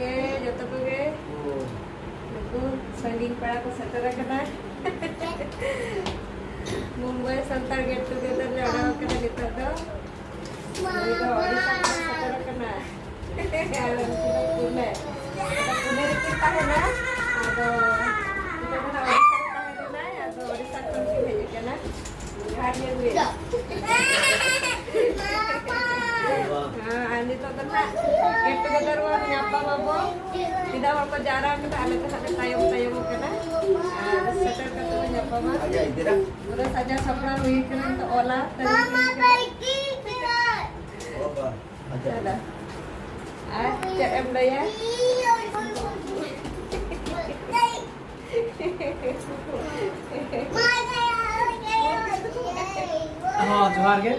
गे जतो को गे नुकु संगीन पड़ा को सेटर करना मुंबई संतार गेट टुगेदर ले ओडा करना नितो दो ओडिशा को सेटर करना पुणे पुणे रे किता है ना आदो kita kan ओडिशा को भेजे केना घाट ले गुए ani to kena get together wan nyapa babo tidak apa jarang kita ada tayong-tayong kena setel kata nyapa mah terus saja sapra hui kena to olah tadi ada CM dah ya जोहार गे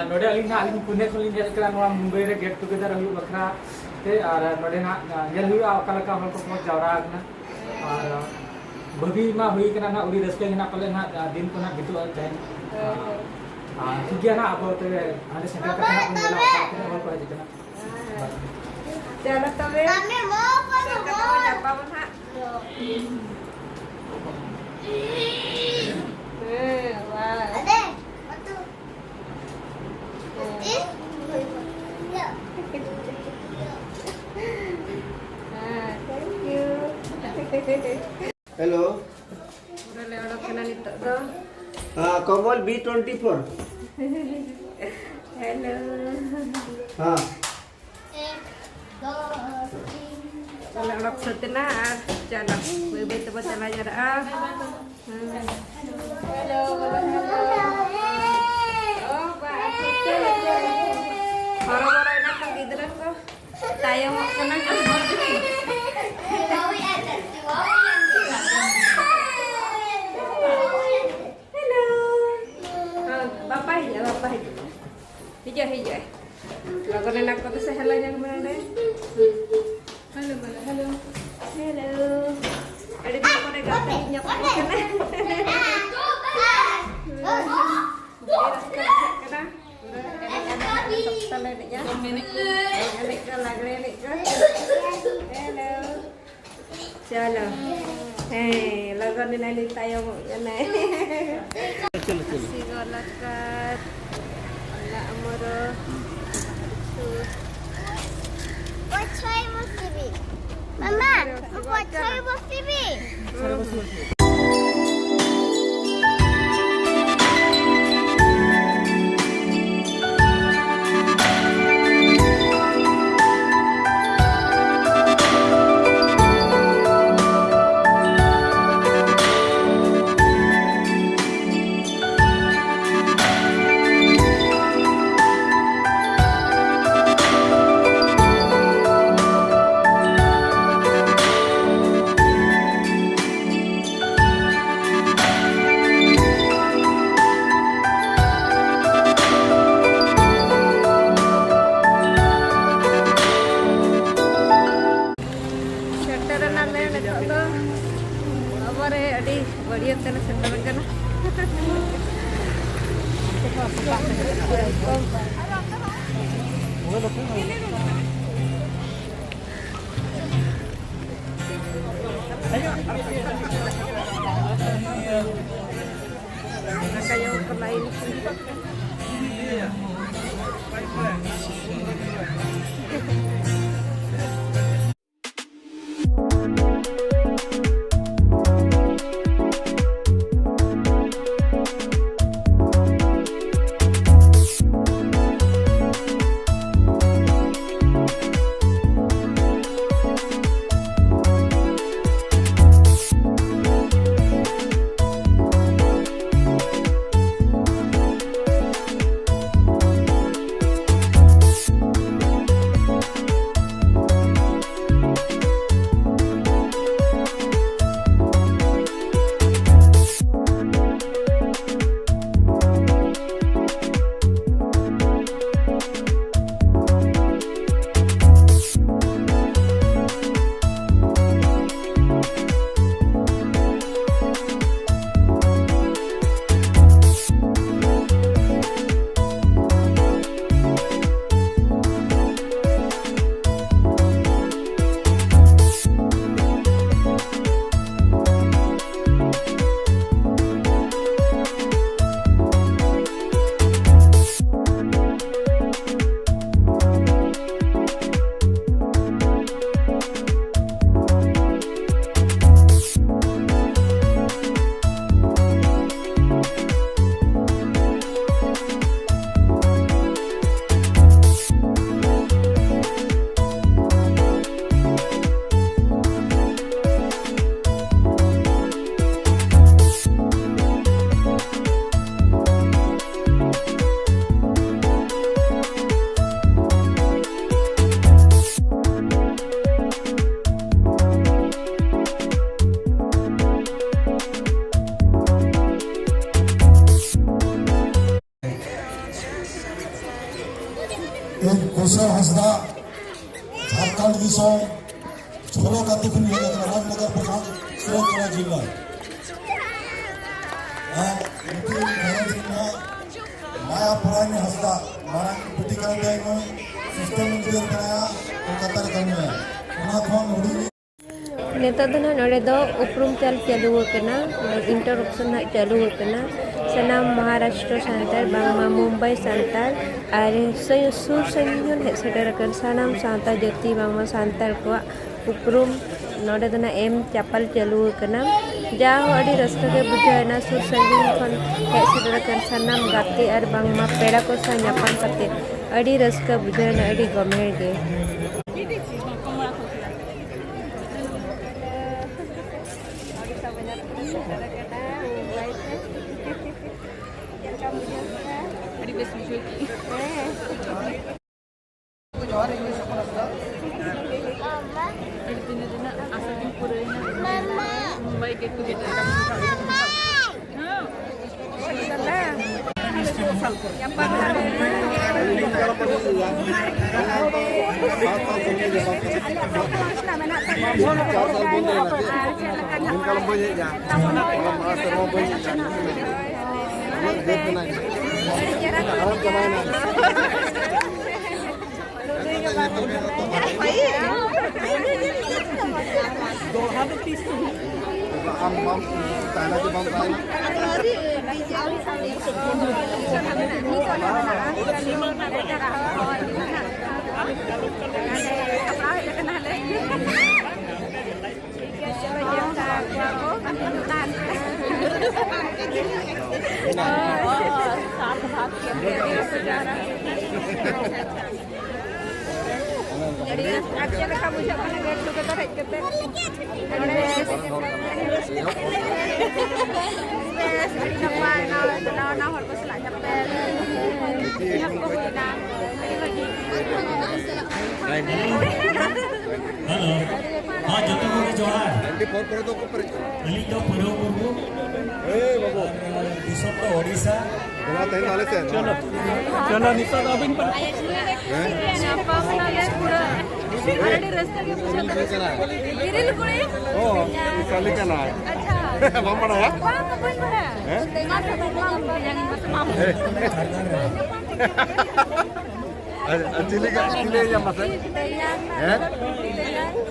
नोडे अलिंग ना अलिंग Pune खोलिंग hello करा नोआ मुंबई रे get together हुई बखरा ते और नोडे ना hello हुई अकाल का हल को पहुंच जावरा आगना और बबी मा हुई कना ना उड़ी रस्ते ना पले ना दिन को ना बितु जाय ठीक है ना अब ते आने सेटल का ना मेला का हल को जितना चलो तबे हमें वो apa mah wah ade thank you hello udah lewat kena nito do Komal B24 hello kalau orang setina jalan bebek tempat jalan ada hello oh orang-orang enak kan gitu kok tayang mau kena hello bapak hijau lagu enak kok tuh sehelanya kemana deh halo ada di mana gak nyapa kena चलो लगन नहीं tayo mo yan sigolakat ala amoro What's famous TV? Mama, what's famous TV? बढ़िया तरह से settle करना kayak lain 16 का tiffin ले जाकर रामनगर प्रखंड सूरजपुरा जिला माया पुरानी हंसदा मारांग पिटिका सिस्टम इंजीनियर बनाया कोलकाता रे कमी है उना खन हुडी नेता दो नोड़े दो उपरुम चल चालू होकना इंटरप्शन चालू होकना सनाम महाराष्ट्र सांताल बांगमा मुंबई सांताल और सुर संयोजन है सेटरकन सनाम सांताल जाति बांगमा सांताल को उपरुम नोड़े दो ना एम चपल चालू होकना जा हो अड़ी रस्ता के बुझाना सुर संयोजन खन है सेटरकन सनाम गाते और बांगमा पेड़ा को सान्यापन करते अड़ी रस्ता बुझाना अड़ी गमेर के हेलो हां जतो को जोहार 24 करे तो ऊपर अली तो पुरो मुर्मू दिसम तो ओडिशा कमा तई वाले से चलो चलो निशा अबिन पर अड़ी रस्ते के बुझा गिरिल कुड़ी ओ निकाली का ना अच्छा बम बड़ा है चिली का चिली या मत है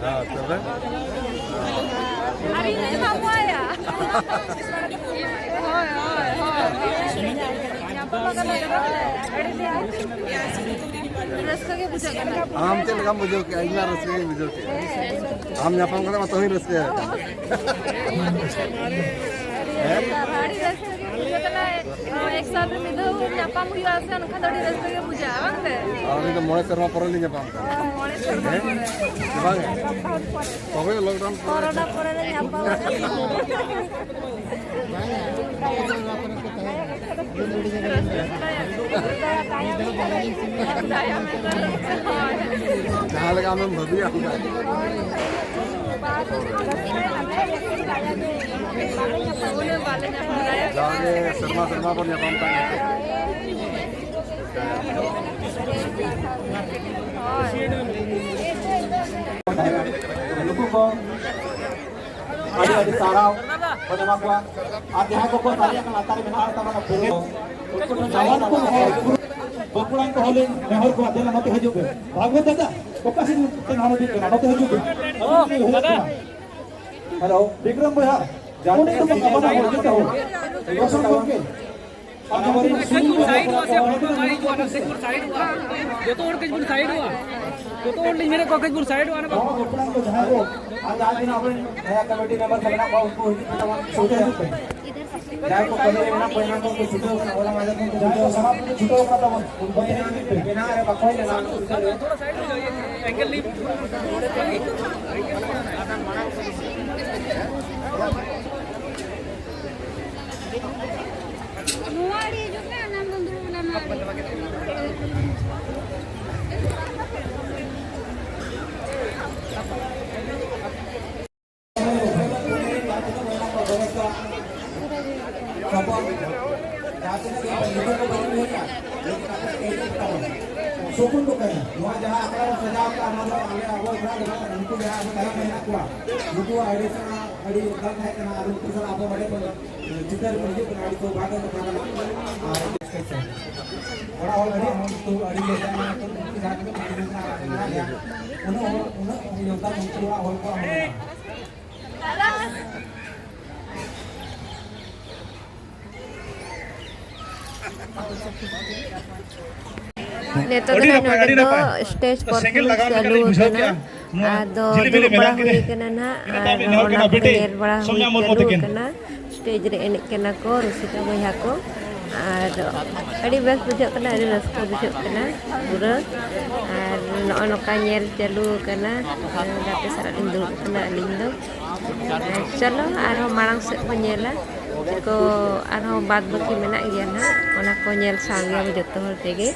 हां तब अरे नहीं बाबू आया होय होय होय यहां पर लगा रस्ते के बुझा आम चल का बुझो के इना रस्ते के बुझो के आम न्यापम करे मत ही रस्ते है गाड़ी रस्ते के बुझा कना एक साल में दो न्यापम हुआ से उनका दड़ी रस्ते के बुझा बांगते और तो मोड़े शर्मा परली न्यापम मोड़े शर्मा बांग तबे लॉकडाउन कोरोना कोरोना न्यापम जहाँ लगा मैं भभी आऊँगा जाओगे शर्मा पर न्यापम Ada sarau, pada makwa. Ada aku pun tadi akan latar benar sama nak puru. Kawan pun bakuran ko holen mehor ko adela mate hajuge. Bhagwat dada, pokasin tenano di tenano te hajuge. Oh, dada. Hello, Bikram bhaiya. Jangan itu kawan aku kita ho. Rosan korke. Side हुआ से गाड़ी जो अलग से side हुआ जो तो और कजपुर साइड हुआ जो तो और मेरे को कजपुर साइड हुआ ना bakuran ko jahan ko आज आज दिन अपन नया कमेटी मेंबर खलना को उसको छोटे हैं जाए को कदे ना कोई ना को छुटो वाला माजा को छुटो सब छुटो का तो उनको नहीं बिना अरे बकोई ना थोड़ा साइड हो जाइए एंगल ली मुआड़ी जो ना नाम बंदूला ना sukun ko kaya mo jaha akara sajaw ka ano ale abo ira ga unku jaha abo kala mena kuwa unku ade sa adi dal hai kana adu kusal abo bade ko jitar ko ji kana adi ko baga ko kana bada hol adi हम तो adi le sa na तो उनकी जात में ना गया उन्होंने योगदान उनके हॉल को Neto kan do stage performance chalu kana ado duduk bada hui kana na ona penyer bada hui chalu kana stage re enek kana ko rusika boyha ko ado adi bes bujak kana adi rasko bujak kana pura ar noka nyel chalu kana gape sarat indu kana lindo chalo aro marang se penyela ko aro bad baki menak dia na ona ko nyel sangya joto hol tege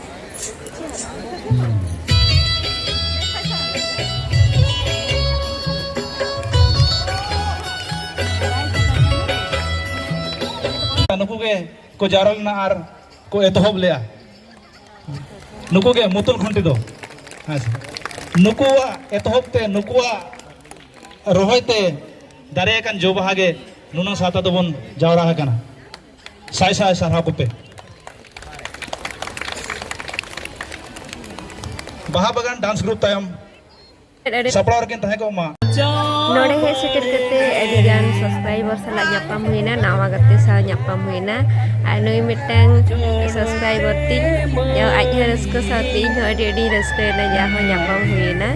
नुकु के को जारल ना are को एतहब लेया नुकु के मुतुल खंटी दो नुकुआ एतहब ते नुकुआ रोहय ते दारे कान जो बहागे नुना साता दबन जावरा हकना साय साय सारा को पे बहा बगान डांस ग्रुप तायम सपड़ावर किन तहे को मा नोड़े हे सेटर कते अडिगान सब्सक्राइबर सला nyapam huina nawa kate sa nyapam huina anoi mitang subscriber tin yo aj raska sa tin ho adi raska na ja ho nyapam huina